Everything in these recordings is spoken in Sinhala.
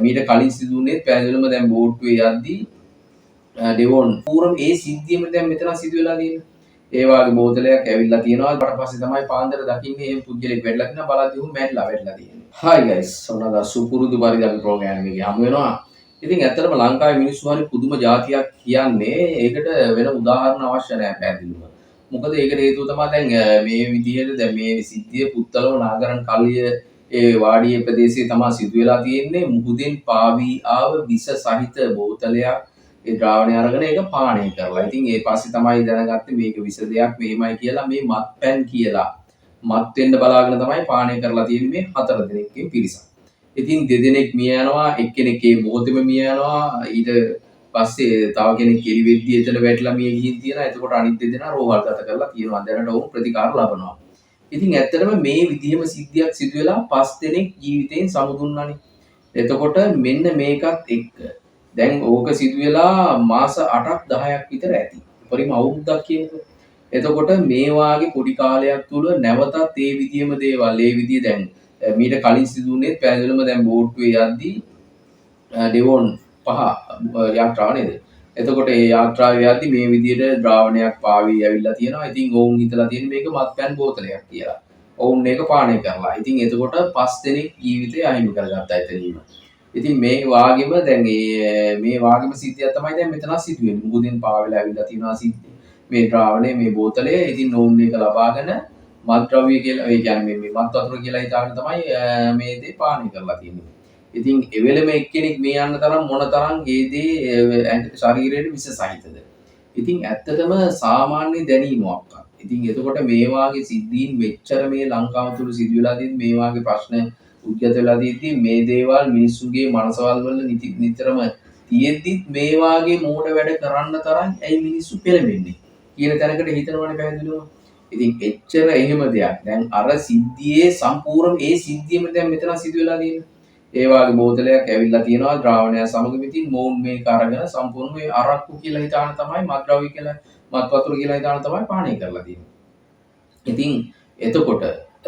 මීට කලින් සිදුුනේ පැහැදිලිවම දැන් බෝට්ටුවේ යද්දී ඩෙවොන් පූරම ඒ සිද්ධියම දැන් මෙතන සිදු වෙලා තියෙනවා. ඒ වගේ බෝතලයක් ඇවිල්ලා තියෙනවා. ඊට පස්සේ තමයි පාන්දර දකින්නේ මේ පුද්ගලෙක් වැටලා තියෙනවා. බලද්දී උන් වැටලා තියෙනවා. Hi guys. සෝනදා සුපුරුදු පරිදි අපි ප්‍රෝග්‍රෑම් එකේ හමු වෙනවා. ඉතින් ඇත්තටම ලංකාවේ මිනිස්සු හරි පුදුම જાතියක් කියන්නේ ඒකට වෙන උදාහරණ අවශ්‍ය නැහැ පැහැදිලිවම. මොකද ඒකට හේතුව තමයි දැන් මේ විදිහට දැන් මේ සිද්ධිය පුත්තලම නාගරන් කල්ලිය ඒ වාඩියේ ප්‍රදේශයේ තමයි සිදු වෙලා තියෙන්නේ. මුහුදෙන් පාවී ආව විස සහිත බෝතලයක් ඒ ද්‍රාවණය අරගෙන ඒක පානය කරලා. ඉතින් ඒ පස්සේ තමයි දැනගත්තේ මේක විස දෙයක් මෙහෙමයි කියලා මේ මත්පැන් කියලා. මත් වෙන්න බලාගෙන තමයි පානය කරලා තියෙන්නේ මේ 4 දෙනෙක්ගේ පිරිසක්. ඉතින් දෙදෙනෙක් මිය යනවා, එක්කෙනෙක් ඒ මොහොතේම මිය යනවා. ඊට පස්සේ තව කෙනෙක් එලි වෙද්දී එතන වැටලා මිය ගිහින් තියෙනවා. එතකොට අනිත් දෙදෙනා රෝහල්ගත කරලා තියෙනවා. දැනට ඔවුන් ප්‍රතිකාර ලබනවා. ඉතින් ඇත්තටම මේ විදිහම සිද්ධියක් සිදු වෙලා 5 දෙනෙක් ජීවිතයෙන් සමුදුන්නානේ. එතකොට මෙන්න මේකත් එක්ක දැන් ඕක සිදු වෙලා මාස 8ක් 10ක් විතර ඇති. උපරිම අවුරුද්දක් කියනකො. එතකොට මේ වාගේ පොඩි කාලයක් තුල නැවතත් ඒ විදිහම දේවල් ඒ විදිහ දැන් මීට කලින් සිදුුනේ පැහැදිලිවම දැන් බෝට්ටුවේ යද්දී ඩෙවොන් 5 යාත්‍රාව නේද? එතකොට ඒ යාත්‍රාවේ යද්දී මේ විදිහට ද්‍රාවණයක් පාවී ඇවිල්ලා තියෙනවා. ඉතින් ඔවුන් හිතලා තියෙන්නේ මේක මත්පැන් බෝතලයක් කියලා. ඔවුන් මේක පානය කරලා. ඉතින් එතකොට 5 දෙනෙක් ජීවිතය අහිමි කරගත්තා එතනින්ම. ඉතින් මේ වාගෙම දැන් මේ වාගෙම සිද්ධියක් තමයි දැන් මෙතන සිදුවෙන්නේ. මුහුදෙන් පාවෙලා ඇවිල්ලා තියෙනවා සිද්ධිය. මේ ද්‍රාවණය මේ බෝතලය ඉතින් ඔවුන් මේක ලබාගෙන මත්ද්‍රව්‍ය කියලා ඒ කියන්නේ මේ මත් වතුර කියලා හිතාගෙන තමයි මේ දේ පානය කරලා තියෙන්නේ. ඉතින් එවෙලෙම එක්කෙනෙක් මේ යන්න තරම් මොන තරම් ඒ දේ ශරීරයට විස සහිතද. ඉතින් ඇත්තටම සාමාන්‍ය දැනීමක්. ඉතින් එතකොට මේ වාගේ සිද්ධීන් මෙච්චර මේ ලංකාව තුල සිදු වෙලා තියෙන මේ වාගේ ප්‍රශ්න උද්ගත වෙලා තියෙද්දි මේ දේවල් මිනිස්සුගේ මනසවල් වල නිතරම තියෙද්දි මේ වාගේ මෝඩ වැඩ කරන්න තරම් ඇයි මිනිස්සු පෙළඹෙන්නේ කියන තැනකට හිතනවනේ පැහැදිලිවම. ඉතින් එච්චර එහෙම දෙයක්. දැන් අර සිද්ධියේ සම්පූර්ණ ඒ සිද්ධියම දැන් මෙතන සිදු වෙලා තියෙන්නේ. ඒ වගේ බෝතලයක් ඇවිල්ලා තියෙනවා ද්‍රාවණය සමග ඉතින් මොවුන් මේක අරගෙන සම්පූර්ණ මේ අරක්කු කියලා හිතාන තමයි මත්ද්‍රව්‍ය කියලා මත් වතුර කියලා හිතාන තමයි පානය කරලා තියෙන්නේ. ඉතින් එතකොට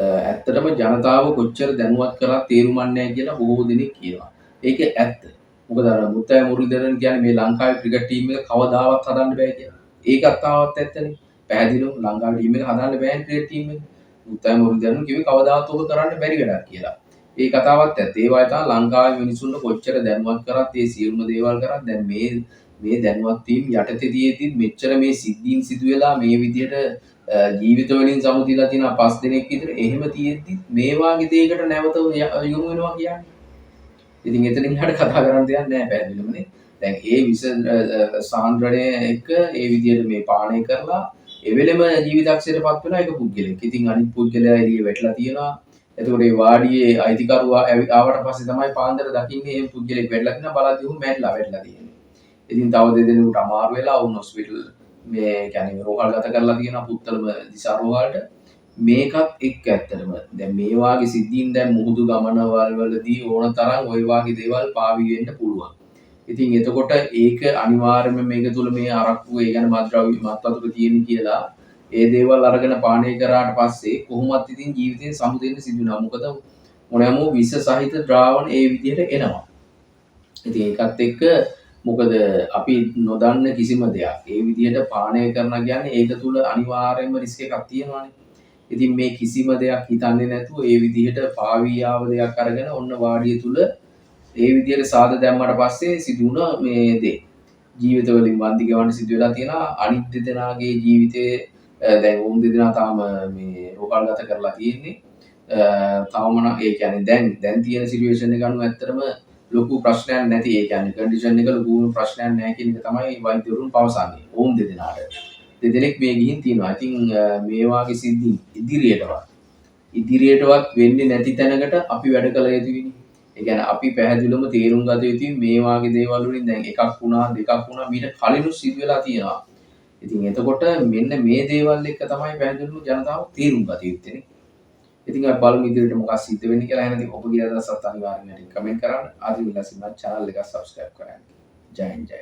ඇත්තටම ජනතාව කොච්චර දැනුවත් කරා තේරුම් නැහැ කියලා බොහෝ දෙනෙක් කියනවා. ඒක ඇත්ත. මොකද අර මුත්තයි මුරුලිදරන් කියන්නේ මේ ලංකාවේ ක්‍රිකට් ටීම් එක කවදාවත් හදන්න බෑ කියලා. ඒකත් තාවත් ඇත්තනේ. පැහැදිලිව ලංකාවේ ටීම් එක හදන්න බෑ ක්‍රිකට් ටීම් එක. මුත්තයි මුරුලිදරන් කිව්වේ කවදාවත් ඔබ කරන්න බැරි වැඩක් කියලා. ඒ කතාවත් ඇත්ත. ඒ වගේ තමයි ලංකාවේ මිනිසුන්ට කොච්චර දැනුවත් කරත් ඒ සියලුම දේවල් කරත් දැන් මේ දැනුවත් වීම යටතේ තියෙද්දි මෙච්චර මේ සිද්ධීන් සිදු වෙලා මේ විදියට ජීවිත වලින් සමුදිලා තියෙන 5 දෙනෙක් විතර එහෙම තියෙද්දි මේ වාගේ දෙයකට නැවත යොමු වෙනවා කියන්නේ. ඉතින් එතනින් හරියට කතා කරන්න දෙයක් නැහැ පැහැදිලිවමනේ. දැන් ඒ විස සාන්ද්‍රණය එක ඒ විදියට මේ පානය කරලා එවෙලෙම ජීවිතක්ෂයටපත් වෙලා ඒක පුද්ගලෙක්. ඉතින් අනිත් පුද්ගලයා එළිය වැටලා තියෙනවා. එතකොට ඒ වාඩියේ අයිතිකරුවා ආවට පස්සේ තමයි පාන්දර දකින්නේ මේ පුද්ගලෙක් වැටලා තියෙනවා බලද්දී උන් වැටලා තියෙන්නේ. ඉතින් තව දෙදෙනෙකුට අමාරු වෙලා උන් හොස්පිටල් මේ කියන්නේ රෝහල්ගත කරලා තියෙනවා පුත්තලම දිසා රෝහලට. මේකත් එක්ක ඇත්තටම දැන් මේ වාගේ සිද්ධීන් දැන් මුහුදු ගමනවල් වලදී ඕන තරම් ওই වාගේ දේවල් පාවී වෙන්න පුළුවන්. ඉතින් එතකොට ඒක අනිවාර්යයෙන්ම මේක තුල මේ අරක්කු ඒ කියන්නේ මත්ද්‍රව්‍ය මත් වතුර තියෙන කියලා ඒ දේවල් අරගෙන පානය කරාට පස්සේ කොහොමත් ඉතින් ජීවිතේ සමුදෙන්න සිදු වෙනවා. මොකද මොනෑම විස සහිත ද්‍රාවණ ඒ විදිහට එනවා. ඉතින් ඒකත් එක්ක මොකද අපි නොදන්න කිසිම දෙයක් ඒ විදිහට පානය කරනවා කියන්නේ ඒක තුල අනිවාර්යයෙන්ම රිස්ක් එකක් තියෙනවානේ. ඉතින් මේ කිසිම දෙයක් හිතන්නේ නැතුව ඒ විදිහට පාවී ආව දෙයක් අරගෙන ඔන්න වාඩිය තුල ඒ විදිහට සාද දැම්මට පස්සේ සිදුුණ මේ දේ. ජීවිත වලින් වන්දි ගෙවන්න සිදු වෙලා තියෙනවා. අනිත් දෙදෙනාගේ ජීවිතේ දැන් උන් දෙදෙනා තාම මේ රෝහල්ගත කරලා තියෙන්නේ. තාම නම් ඒ කියන්නේ දැන් තියෙන සිටුේෂන් එක අනුව ඇත්තටම ලොකු ප්‍රශ්නයක් නැති ඒ කියන්නේ කන්ඩිෂන් එක ලොකු ප්‍රශ්නයක් නැහැ කියන එක තමයි වෛද්‍යවරුන් පවසන්නේ. ඕම් දෙදෙනාට. දෙදෙනෙක් මේ ගිහින් තියෙනවා. ඉතින් මේ වාගේ සිද්ධි ඉදිරියටවත් වෙන්නේ නැති තැනකට අපි වැඩ කළ යුතුයි. ඒ කියන්නේ අපි පැහැදිලිවම තේරුම් ගත යුතුයි මේ වාගේ දේවල් වලින් දැන් එකක් වුණා දෙකක් වුණා මීට කලිනුත් සිදු වෙලා තියෙනවා. ඉතින් එතකොට මෙන්න මේ දේවල් එක්ක තමයි පැහැදිලිවම ජනතාව තේරුම් ගත යුත්තේ. ඉතින් අපි බලමු ඉදිරියට මොකක්ද සිද්ධ වෙන්නේ කියලා. එහෙනම් ඔබගේ අදහසත් අනිවාර්යයෙන් කමෙන්ට් කරන්න. ආදි විලාසින් channel එක subscribe කරන්න. ජය හින්ද් ජය.